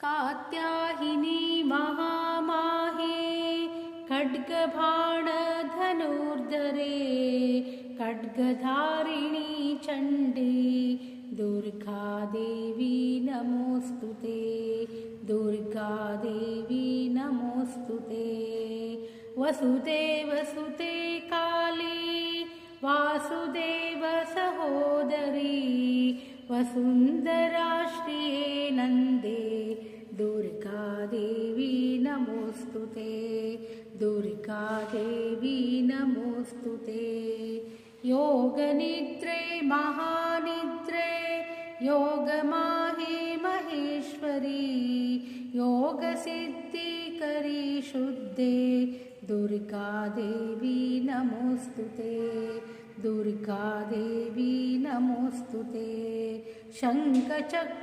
कात्यायिनी महामाहे खड्गबाणधनुर्धरे खड्गधारिणी चण्डी दुर्गादेवी नमोऽस्तुते दुर्गादेवी नमोऽस्तुते वसुते वसुते काली वासुदेव सहोदरी वसुन्धराश्रिये नन्दे दुर्गादेवी नमोऽस्तुते दुर्गादेवी नमोऽस्तुते योगनिद्रे महानिद्रे योगमाहे महेश्वरी योगसिद्धिकरी शुद्धे दुर्गादेवी नमोऽस्तुते दुर्गादेवी नमोऽस्तुते शङ्खचक्र